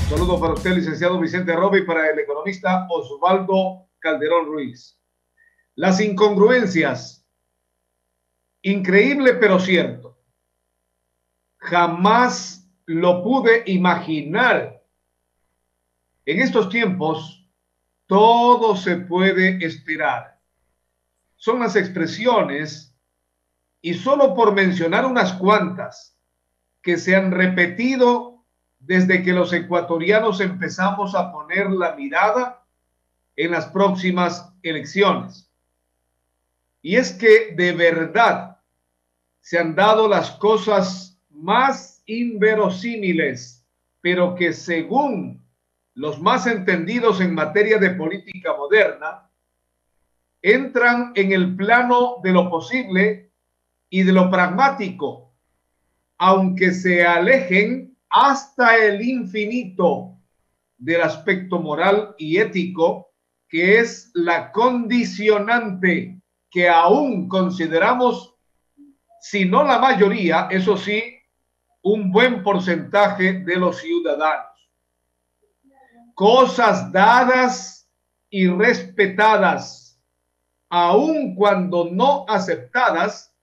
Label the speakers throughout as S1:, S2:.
S1: Saludo para usted, licenciado Vicente Robi, y para el economista Osvaldo Calderón Ruiz. Las incongruencias, increíble pero cierto. Jamás lo pude imaginar. En estos tiempos, todo se puede esperar. Son las expresiones, y solo por mencionar unas cuantas, que se han repetido desde que los ecuatorianos empezamos a poner la mirada en las próximas elecciones. Y es que de verdad se han dado las cosas más inverosímiles, pero que según los más entendidos en materia de política moderna, entran en el plano de lo posible y de lo pragmático, aunque se alejen hasta el infinito del aspecto moral y ético, que es la condicionante que aún consideramos, si no la mayoría, eso sí, un buen porcentaje de los ciudadanos. Cosas dadas y respetadas, aun cuando no aceptadas,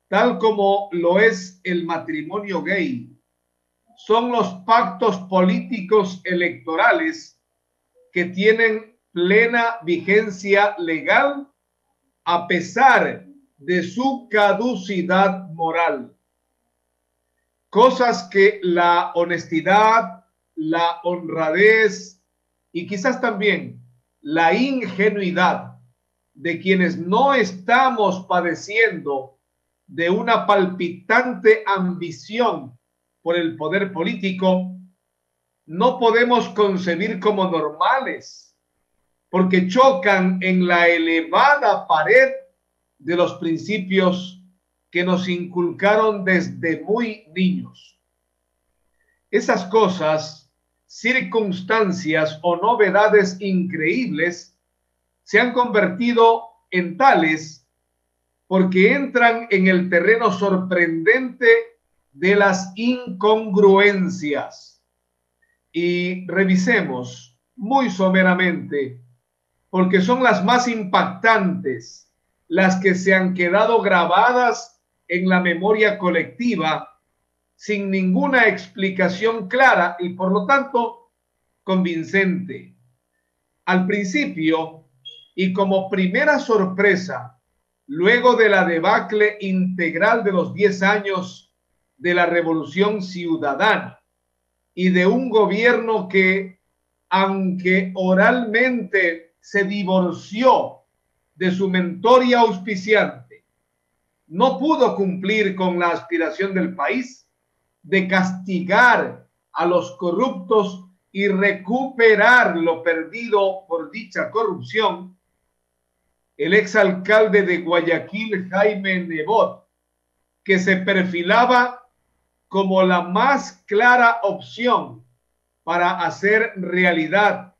S1: tal como lo es el matrimonio gay. Son los pactos políticos electorales que tienen plena vigencia legal a pesar de su caducidad moral. Cosas que la honestidad, la honradez y quizás también la ingenuidad de quienes no estamos padeciendo de una palpitante ambición por el poder político, no podemos concebir como normales, porque chocan en la elevada pared de los principios que nos inculcaron desde muy niños. Esas cosas, circunstancias o novedades increíbles se han convertido en tales porque entran en el terreno sorprendente de las incongruencias. Y revisemos muy someramente, porque son las más impactantes, las que se han quedado grabadas en la memoria colectiva sin ninguna explicación clara y por lo tanto convincente. Al principio, y como primera sorpresa, luego de la debacle integral de los 10 años de la Revolución Ciudadana y de un gobierno que, aunque oralmente se divorció de su mentor y auspiciante, no pudo cumplir con la aspiración del país de castigar a los corruptos y recuperar lo perdido por dicha corrupción. El exalcalde de Guayaquil, Jaime Nebot, que se perfilaba como la más clara opción para hacer realidad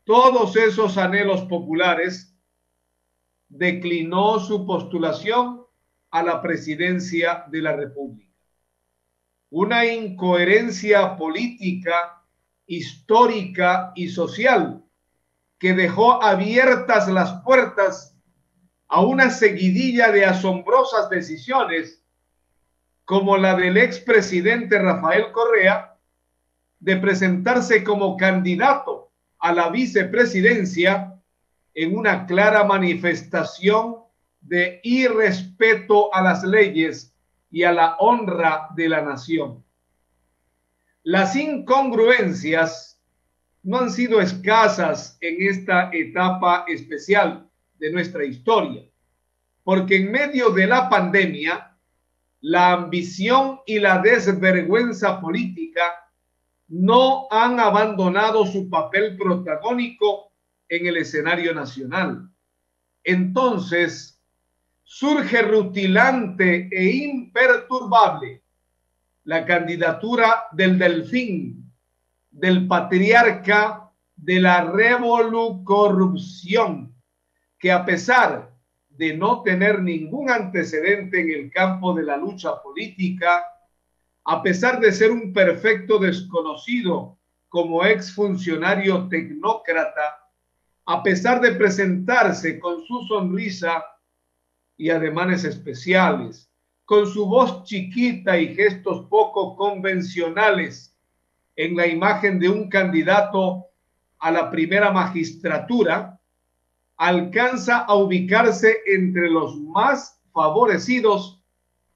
S1: todos esos anhelos populares, declinó su postulación a la presidencia de la República. Una incoherencia política, histórica y social que dejó abiertas las puertas a una seguidilla de asombrosas decisiones como la del expresidente Rafael Correa de presentarse como candidato a la vicepresidencia en una clara manifestación de irrespeto a las leyes y a la honra de la nación. Las incongruencias no han sido escasas en esta etapa especial de nuestra historia, porque en medio de la pandemia, la ambición y la desvergüenza política no han abandonado su papel protagónico en el escenario nacional. Entonces, surge rutilante e imperturbable la candidatura del delfín, del patriarca de la revolucorrupción, que a pesar de no tener ningún antecedente en el campo de la lucha política, a pesar de ser un perfecto desconocido como exfuncionario tecnócrata, a pesar de presentarse con su sonrisa y ademanes especiales, con su voz chiquita y gestos poco convencionales, en la imagen de un candidato a la primera magistratura, alcanza a ubicarse entre los más favorecidos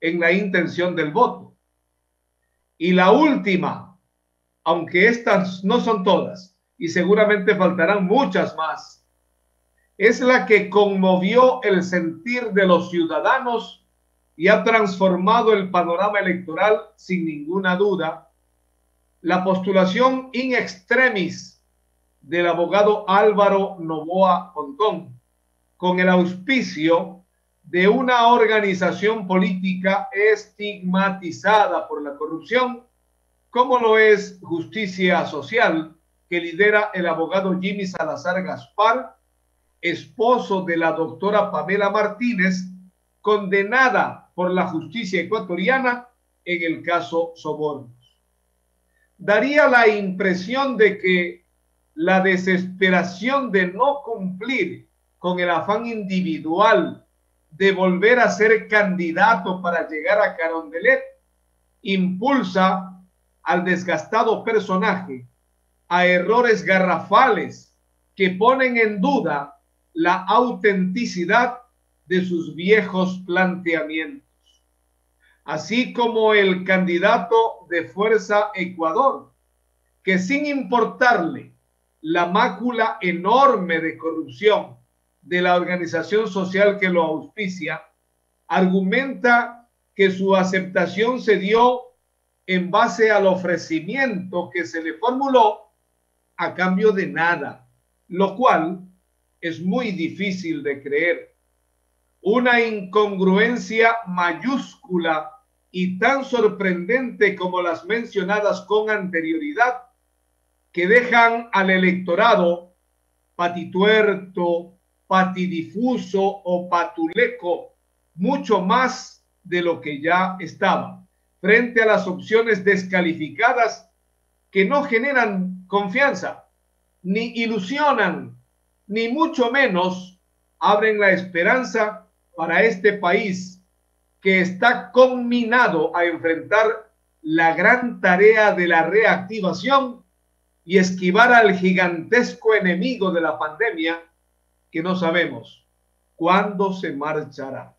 S1: en la intención del voto. Y la última, aunque estas no son todas, y seguramente faltarán muchas más, es la que conmovió el sentir de los ciudadanos y ha transformado el panorama electoral sin ninguna duda: la postulación in extremis del abogado Álvaro Noboa Pontón, con el auspicio de una organización política estigmatizada por la corrupción, como lo es Justicia Social, que lidera el abogado Jimmy Salazar Gaspar, esposo de la doctora Pamela Martínez, condenada por la justicia ecuatoriana en el caso Sobornos. Daría la impresión de que la desesperación de no cumplir con el afán individual de volver a ser candidato para llegar a Carondelet impulsa al desgastado personaje a errores garrafales que ponen en duda la autenticidad de sus viejos planteamientos. Así como el candidato de Fuerza Ecuador, que sin importarle la mácula enorme de corrupción de la organización social que lo auspicia, argumenta que su aceptación se dio en base al ofrecimiento que se le formuló a cambio de nada, lo cual es muy difícil de creer. Una incongruencia mayúscula y tan sorprendente como las mencionadas con anterioridad, que dejan al electorado patituerto, patidifuso o patuleco mucho más de lo que ya estaba, frente a las opciones descalificadas que no generan confianza, ni ilusionan, ni mucho menos abren la esperanza para este país que está conminado a enfrentar la gran tarea de la reactivación y esquivar al gigantesco enemigo de la pandemia que no sabemos cuándo se marchará.